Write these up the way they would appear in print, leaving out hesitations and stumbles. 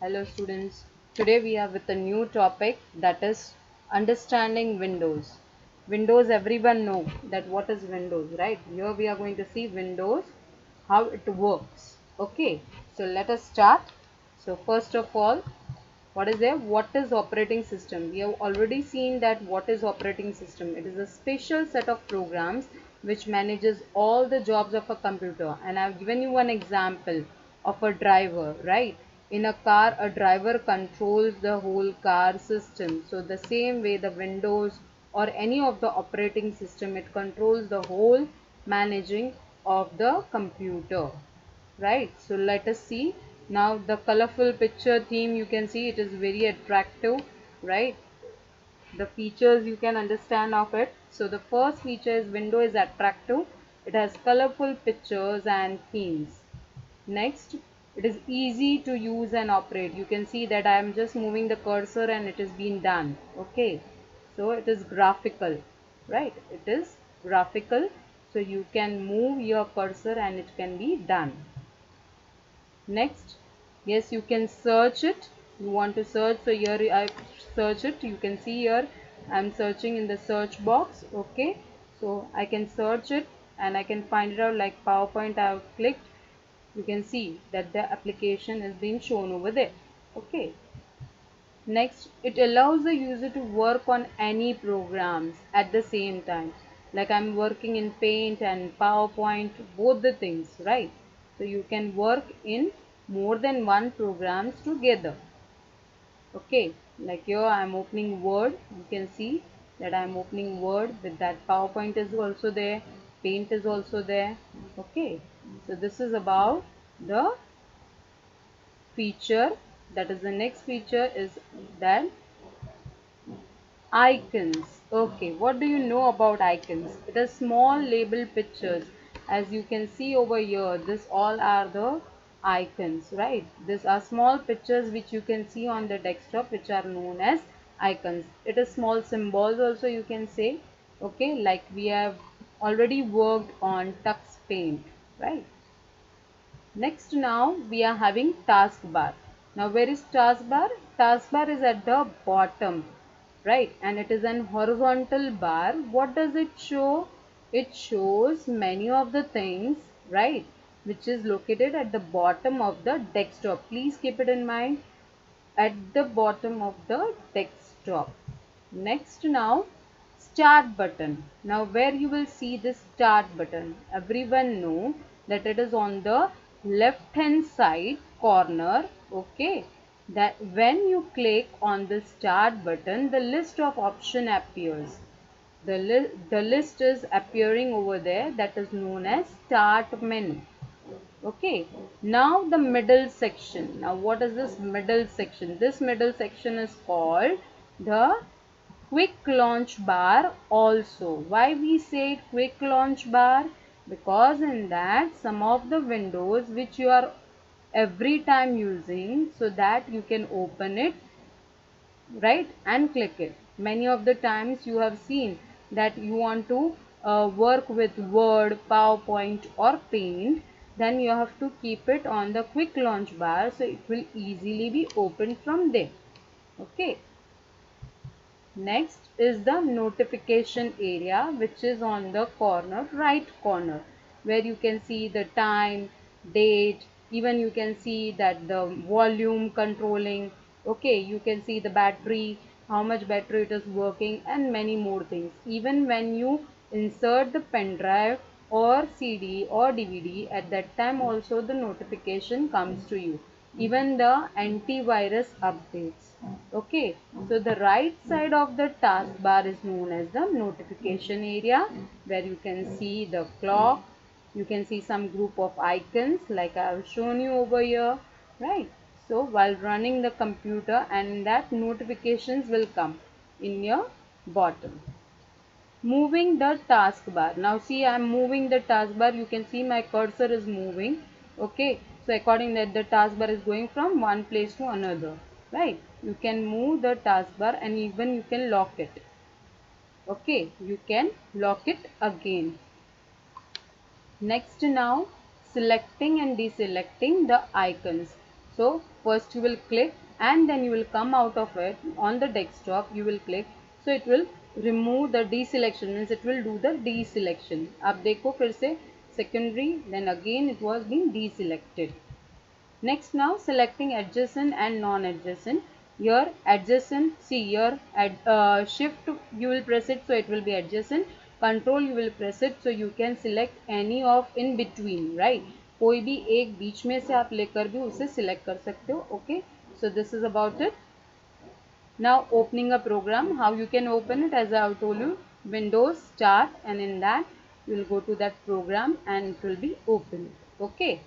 Hello students. Today we are with a new topic, that is understanding Windows. Windows, everyone know that what is Windows, right? Here we are going to see Windows, how it works. Okay, so let us start. So first of all, what is there? What is operating system? We have already seen that what is operating system. It is a special set of programs which manages all the jobs of a computer. And I have given you one example of a driver, right? In a car, a driver controls the whole car system. So the same way the Windows or any of the operating system, it controls the whole managing of the computer, right? So let us see now the colorful picture theme. You can see it is very attractive, right? The features you can understand of it. So the first feature is window is attractive. It has colorful pictures and themes. Next, it is easy to use and operate. You can see that I am just moving the cursor and it is being done. Okay, so it is graphical, right? It is graphical, so you can move your cursor and it can be done. Next, yes, you can search it. You want to search, so here I search it. You can see here I'm searching in the search box. Okay, so I can search it and I can find it out like PowerPoint. I have clicked. You can see that the application is being shown over there. Okay, next, it allows the user to work on any programs at the same time. Like I'm working in Paint and PowerPoint, both the things, right? So you can work in more than one programs together. Okay, like here I'm opening Word. You can see that I'm opening Word with that PowerPoint is also there, Paint is also there. Okay, so this is about the feature. That is the next feature is that icons. Okay, what do you know about icons? It is small label pictures. As you can see over here, this all are the icons, right? These are small pictures which you can see on the desktop, which are known as icons. It is small symbols also, you can say. Okay, like we have already worked on Tux Paint, right? Next, now we are having taskbar. Now where is taskbar? Taskbar is at the bottom, right? And it is an horizontal bar. What does it show? It shows many of the things, right? Which is located at the bottom of the desktop. Please keep it in mind, at the bottom of the desktop. Next, now start button. Now where you will see this start button, everyone know that it is on the left hand side corner. Okay, that when you click on the start button, the list of option appears. The list is appearing over there, that is known as start menu. Okay, now the middle section. Now what is this middle section? This middle section is called the quick launch bar also. Why we say quick launch bar? Because in that some of the windows which you are every time using, so that you can open it, right, and click it. Many of the times you have seen that you want to work with Word, PowerPoint or Paint, then you have to keep it on the quick launch bar, so it will easily be opened from there. Okay, next is the notification area, which is on the corner, right corner, where you can see the time, date, even you can see that the volume controlling. Okay, you can see the battery, how much battery it is working, and many more things. Even when you insert the pen drive or CD or DVD, at that time also the notification comes to you, even the antivirus updates. Okay, so the right side of the taskbar is known as the notification area, where you can see the clock, you can see some group of icons like I have shown you over here, right? So while running the computer, and that notifications will come in your bottom. Moving the taskbar. Now see, I am moving the taskbar. You can see my cursor is moving. Okay, so according that the taskbar is going from one place to another, right? You can move the taskbar and even you can lock it. Okay, you can lock it again. Next, now selecting and deselecting the icons. So first you will click and then you will come out of it on the desktop, you will click, so it will remove the deselection, means it will do the deselection. आप देखो फिर से secondary, then again it was being deselected. Next, now selecting adjacent and non-adjacent. Here adjacent, see here shift you will press it, so it will be adjacent. Control you will press it, so you can select any of in between, right? कोई भी एक बीच में से आप लेकर भी उसे select कर सकते हो. Okay, so this is about it. Now opening a program, how you can open it, as I have told you, Windows start, and in that you will go to that program and it will be opened. Okay.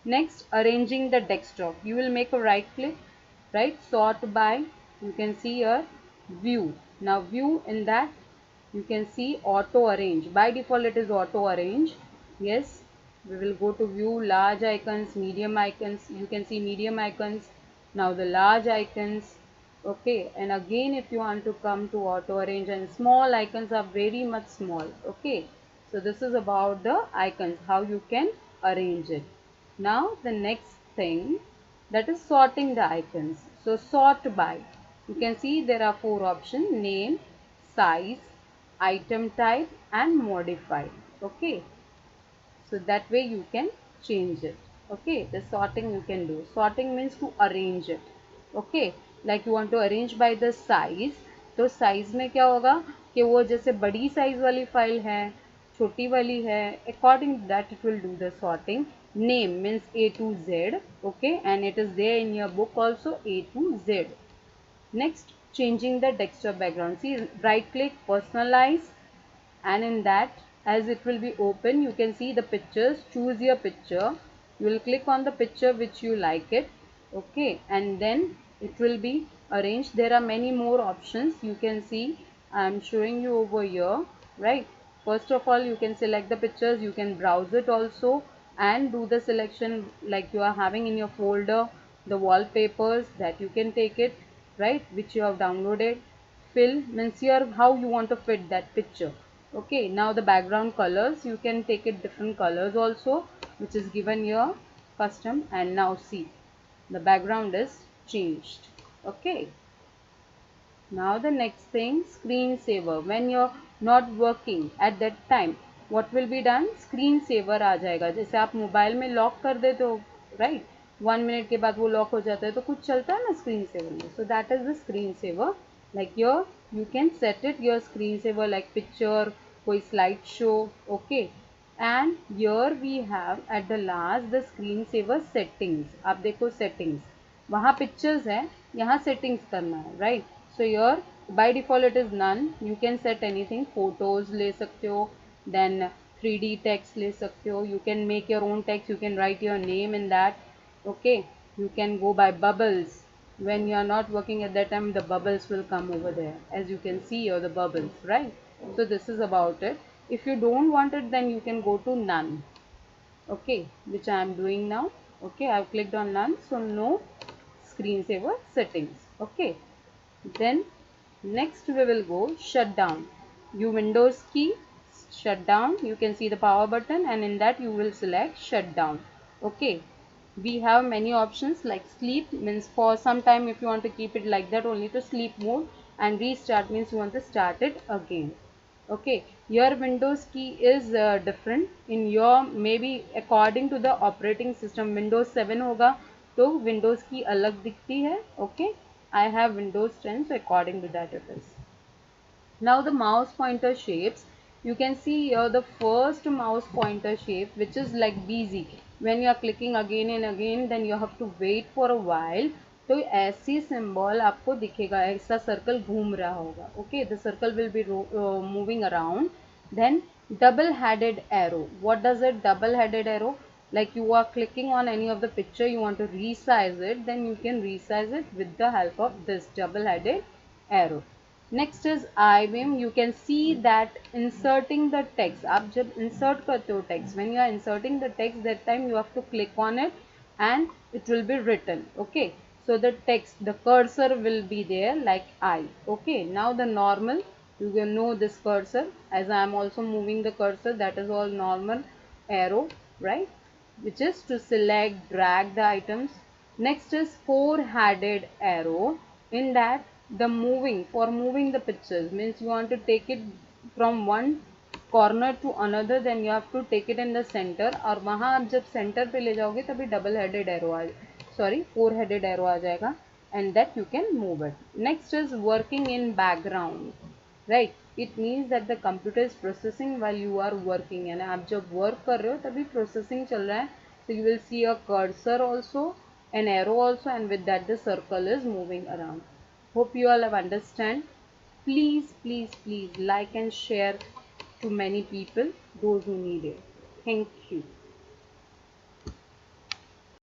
Next, arranging the desktop. You will make a right click, right, sort by, you can see here view. Now view, in that you can see auto arrange. By default it is auto arrange. Yes, we will go to view large icons, medium icons. You can see medium icons. Now the large icons. Okay, and again if you want to come to auto arrange, and small icons are very much small. Okay, so this is about the icons, how you can arrange it. Now the next thing, that is sorting the icons. So sort by, you can see there are four options: name, size, item type and modify. Okay, so that way you can change it. Okay, the sorting you can do. Sorting means to arrange it. Okay, like you want to arrange by the size, तो size में क्या होगा कि वो जैसे बड़ी size वाली file है, छोटी वाली है, according to that it will do the sorting. Name means A to Z. Okay, and it is there in your book also, A to Z. Next, changing the desktop background. See, right click, personalize, and in that, as it will be open, you can see the pictures. Choose your picture. You will click on the picture which you like it. Okay, and then it will be arranged. There are many more options. You can see, I am showing you over here, right? First of all, you can select the pictures. You can browse it also and do the selection like you are having in your folder. The wallpapers, that you can take it, right, which you have downloaded. Fill means here how you want to fit that picture. Okay, now the background colors, you can take it different colors also, which is given here, custom. And now see, the background is changed. Okay, now the next thing, screensaver. When you're not working at that time, what will be done? Screensaver आ जाएगा. जैसे आप mobile में lock कर देते हो, right? 1 minute के बाद वो लॉक हो जाता है, तो कुछ चलता है ना स्क्रीन सेवर में. So that is the screensaver. Like here, you can set it your screensaver like picture, कोई slideshow. Okay. And here we have at the last the screensaver settings. आप देखो settings, वहाँ pictures है, यहाँ settings करना है, right? So here by default it is none. You can set anything. Photos ले सकते हो, then 3D text ले सकते हो. You can make your own text. You can write your name in that. Okay, you can go by bubbles. When you are not working at that time, the bubbles will come over there. As you can see here, the bubbles, right? So this is about it. If you don't want it, then you can go to none. Okay, which I am doing now. Okay, I have clicked on none, so no screensaver settings. Okay, then next we will go shutdown. You Windows key, shutdown. You can see the power button, and in that you will select shutdown. Okay, we have many options like sleep, means for some time if you want to keep it like that only, to sleep mode, and restart means you want to start it again. Okay, your Windows key is different in your, maybe according to the operating system. Windows 7 होगा तो Windows की अलग दिखती है. Okay, I have Windows 10, so according to that it is. Now the mouse pointer shapes, you can see here the first mouse pointer shape, which is like busy. When you are clicking again and again, then you have to wait for a while. तो ऐसी symbol आपको दिखेगा, ऐसा circle घूम रहा होगा. Okay, the circle will be moving around. Then double headed arrow. What does it double headed arrow? Like you are clicking on any of the picture, you want to resize it, then you can resize it with the help of this double headed arrow. Next is I-beam. You can see that inserting the text. आप जब insert करते हो text, when you are inserting the text, that time you have to click on it and it will be written. Okay, so the text, the cursor will be there like I. Okay, now the normal, you will know this cursor, as I am also moving the cursor, that is all normal arrow, right? which is to select, drag the items. Next is four-headed arrow. In that, for moving the pictures means you want to take it from one corner to another, then you have to take it in the center, और वहाँ आप जब center पे ले जाओगे तभी double headed arrow four headed arrow आ जाएगा, and that you can move it. Next is working in background, right? It means that the computer is processing while you are working, यानी आप जब work कर रहे हो तभी processing चल रहा है. So you will see a cursor also, an arrow also, and with that the circle is moving around. Hope you all have understand. Please, please, please like and share to many people, those who need it. Thank you.